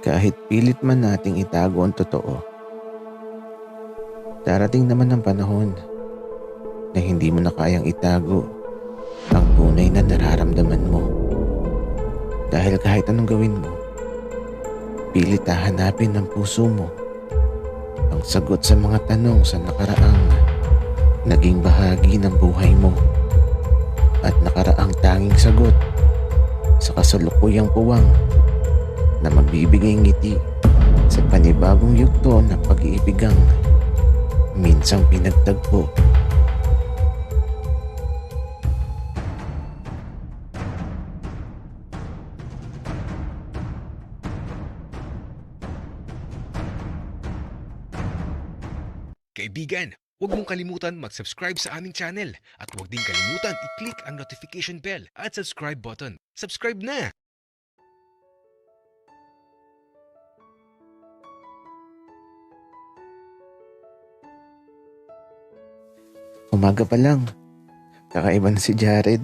Kahit pilit man nating itago ang totoo, darating naman ang panahon na hindi mo na kayang itago ang tunay na nararamdaman mo. Dahil kahit anong gawin mo, pilit hahanapin ng puso mo ang sagot sa mga tanong sa nakaraang naging bahagi ng buhay mo at nakaraang tanging sagot sa kasalukuyang puwang na magbibigay ngiti sa panibagong yugto ng pag-iibigang minsang pinagtagpo. Kaibigan, huwag mong kalimutan mag-subscribe sa aming channel at huwag din kalimutan i-click ang notification bell at subscribe button. Subscribe na! Umaga pa lang, kakaiba na si Jared.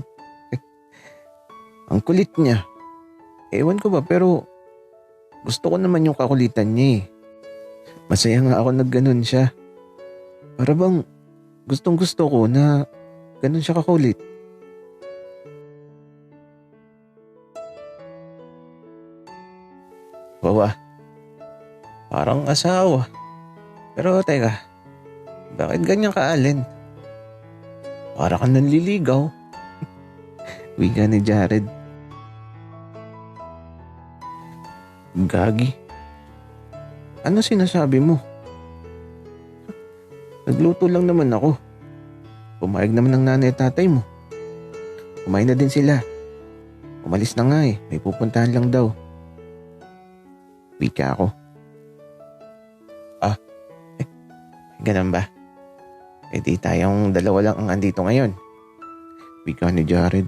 Ang kulit niya. Ewan ko ba pero gusto ko naman yung kakulitan niya eh. Masaya nga ako na ganun siya. Para bang gustong gusto ko na ganun siya kakulit. Wawa, parang asawa. Pero teka, bakit ganyan ka, Allen? Para kang nanliligaw. Wika ni Jared. Gagi. Ano sinasabi mo? Nagluto lang naman ako. Pumayag naman ng nanay at tatay mo. Kumain na din sila. Umalis na nga eh. May pupuntahan lang daw. Wika ako. Ganun ba? Eh di tayong dalawa lang ang andito ngayon. Wika ni Jared.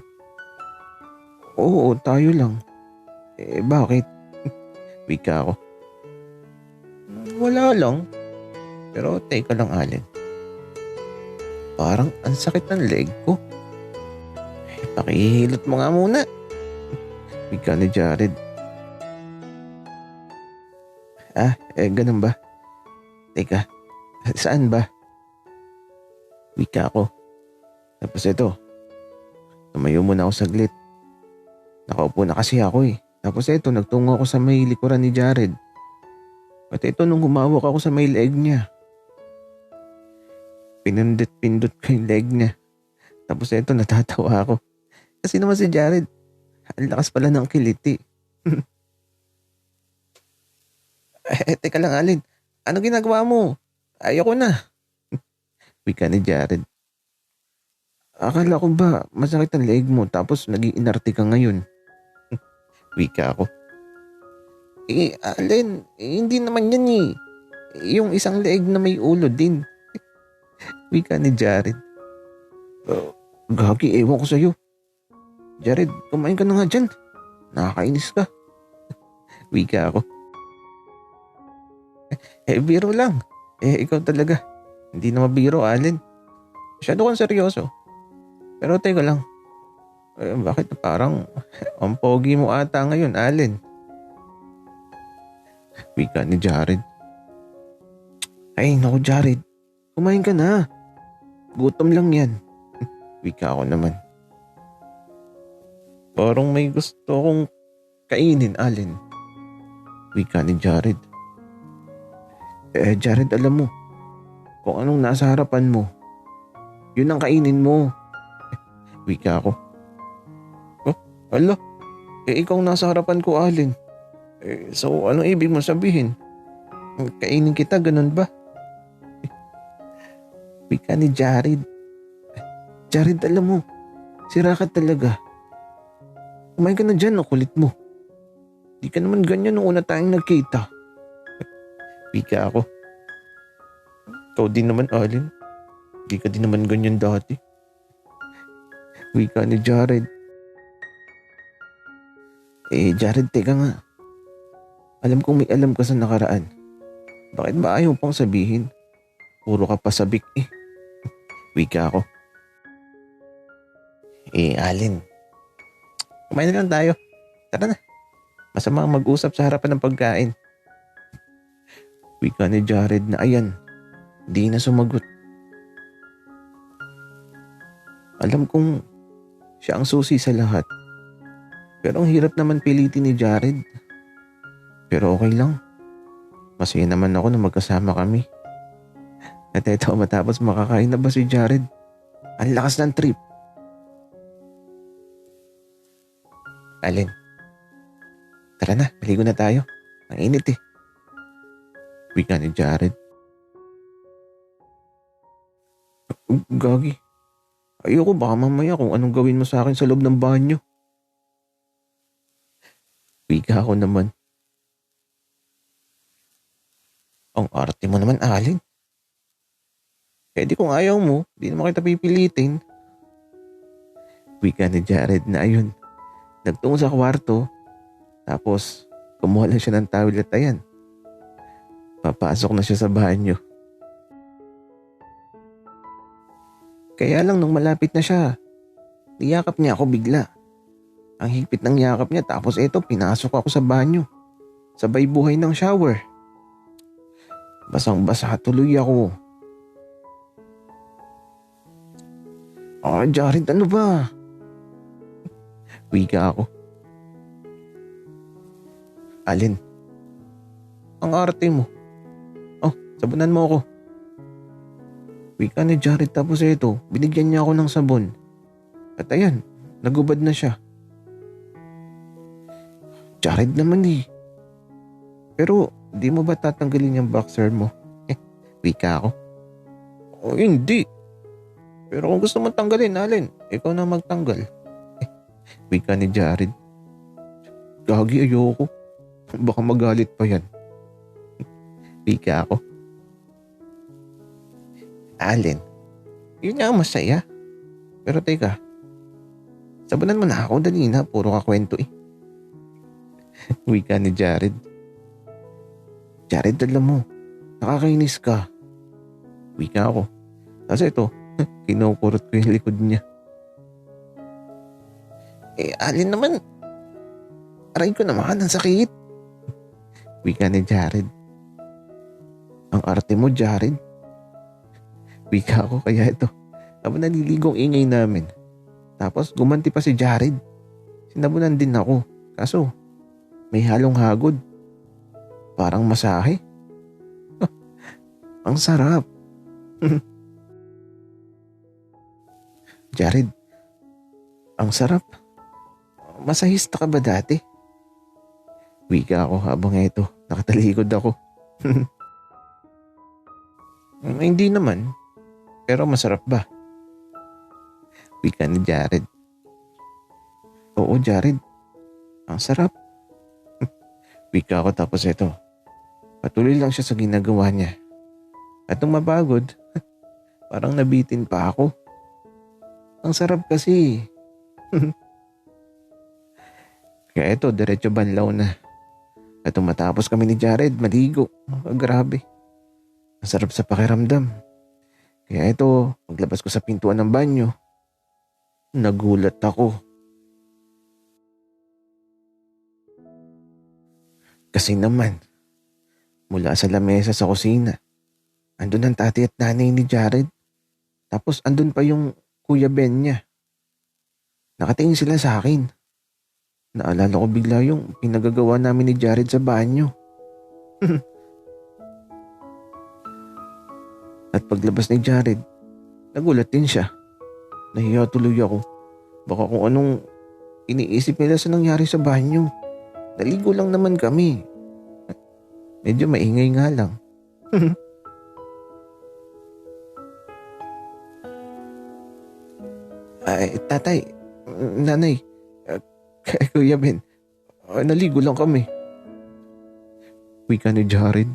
Oo, tayo lang. Eh bakit? Wika ako. Wala lang. Pero teka lang, Allen. Parang ang sakit ng leg ko. Eh, pakihilot mo nga muna. Wika ni Jared. Ganun ba? Teka, saan ba? Wika ako. Tapos ito, tumayo muna ako saglit. Nakaupo na kasi ako eh. Tapos ito, nagtungo ako sa may likuran ni Jared. At ito, nung humawak ako sa may leg niya, pinundot-pindot ko yung leg niya. Tapos ito, natatawa ako. Kasi naman si Jared, ang lakas pala ng kiliti. Teka lang, Alin. Ano ginagawa mo? Ayoko na. Wika ni Jared. Akala ko ba masakit ang leg mo tapos nag-iinarte ka ngayon? Wika ako. Alin, hindi naman yan eh. Yung isang leg na may ulo din. Wika ni Jared. Gagi, ewan ko sa'yo. Jared, kumain ka na nga dyan. Nakakainis ka. Wika ako. Biro lang. Ikaw talaga. Hindi na mabiro, Allen. Masyado kang seryoso. Pero teka lang. Bakit parang ang pogi mo ata ngayon, Allen? Wika ni Jared. Ay, naku Jared. Kumain ka na. Gutom lang yan. Wika ako naman. Parang may gusto akong kainin, Allen. Wika ni Jared. Jared, alam mo, kung anong nasa harapan mo, yun ang kainin mo. Wika ako. Ala, ikaw nasa harapan ko, Allen. So, anong ibig mo sabihin? Kainin kita, ganun ba? Wika ni Jared. Jared, alam mo, sira ka talaga. Kumain ka na dyan, ang kulit mo. Di ka naman ganyan nung una tayong nagkita. Wika ako. Ikaw din naman, Allen. Di ka din naman ganyan dati. Wika ni Jared. Jared, teka nga. Alam kong may alam ka sa nakaraan. Bakit ba ayaw pang sabihin? Puro ka pasabik eh. Wika ako. Allen. Kumain na lang tayo. Tara na. Masama ang mag-usap sa harapan ng pagkain. Wika ni Jared na ayan, di na sumagot. Alam kong siya ang susi sa lahat. Pero ang hirap naman pilitin ni Jared. Pero okay lang. Masaya naman ako na magkasama kami. At eto matapos makakain na ba si Jared? Ang lakas ng trip. Alin? Tara na, maligo na tayo. Ang init eh. Wika ni Jared. Gagi. Ayoko baka mamaya kung anong gawin mo sa akin sa loob ng banyo. Wika ako naman. Ang arte mo naman, Alin. Eh di kung ayaw mo, di naman kita pipilitin. Wika ni Jared na ayun. Nagtungo sa kwarto, tapos kumuha lang siya ng towel at ayan. Papasok na siya sa banyo. Kaya lang nung malapit na siya, niyakap niya ako bigla. Ang higpit ng yakap niya tapos eto pinasok ako sa banyo. Sabay buhay ng shower. Basang-basa tuloy ako. Jared, ano ba? Wika ako. Alin? Ang arte mo. Oh, sabunan mo ako. Wika ni Jared tapos ito, binigyan niya ako ng sabon. At ayan, nagubad na siya. Jared naman eh. Pero di mo ba tatanggalin yung boxer mo? Wika ako. Oh, hindi. Pero kung gusto mong tanggalin, Alin, ikaw na magtanggal. Wika ni Jared. Gagi, ayoko. Baka magalit pa yan. Wika ako. Alin, yun nga ang masaya. Pero teka, sabunan mo na ako, dali na, puro ka kwento eh. Wika ni Jared. Jared, alam mo, nakakainis ka. Wika ako. Kasi ito, kinukurot ko yung likod niya. Alin naman, aray ko naman, ang sakit. Wika ni Jared. Ang arte mo, Jared. Wika ako, kaya ito, habang naliligong ingay namin. Tapos gumanti pa si Jared. Sinabunan din ako, kaso may halong hagod. Parang masahe. Ang sarap. Jared, ang sarap. Masahista ka ba dati? Wika ako habang ito, nakatalikod ako. Hindi naman. Pero masarap ba? Wika ni Jared. Oo, Jared. Ang sarap. Wika ako tapos ito. Patuloy lang siya sa ginagawa niya. At nung mapagod, parang nabitin pa ako. Ang sarap kasi. Kaya ito, diretso banlaw na. At nung matapos kami ni Jared, maligo. Grabe. Ang sarap sa pakiramdam. Kaya ito, paglabas ko sa pintuan ng banyo, nagulat ako. Kasi naman, mula sa lamesa sa kusina, andun ang tati at nanay ni Jared. Tapos andun pa yung Kuya Ben niya. Nakatingin sila sa akin. Naalala ko bigla yung pinagagawa namin ni Jared sa banyo. At paglabas ni Jared, nagulat din siya. Nahiya tuloy ako. Baka kung anong iniisip nila sa nangyari sa banyo. Naligo lang naman kami. Medyo maingay nga lang. Ay, tatay, nanay, Kuya Ben, naligo lang kami. Wika ni Jared.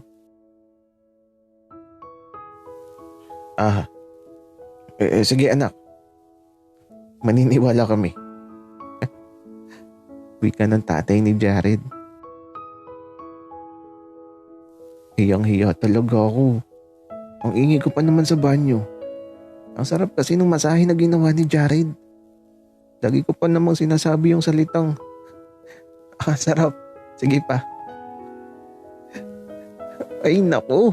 Sige anak. Maniniwala kami. Wika ng tatay ni Jared. Hiyang-hiya talaga ako. Ang ingay ko pa naman sa banyo. Ang sarap kasi nung masahe na ginawa ni Jared. Lagi ko pa namang sinasabi yung salitang, sarap. Sige pa. Ay, naku.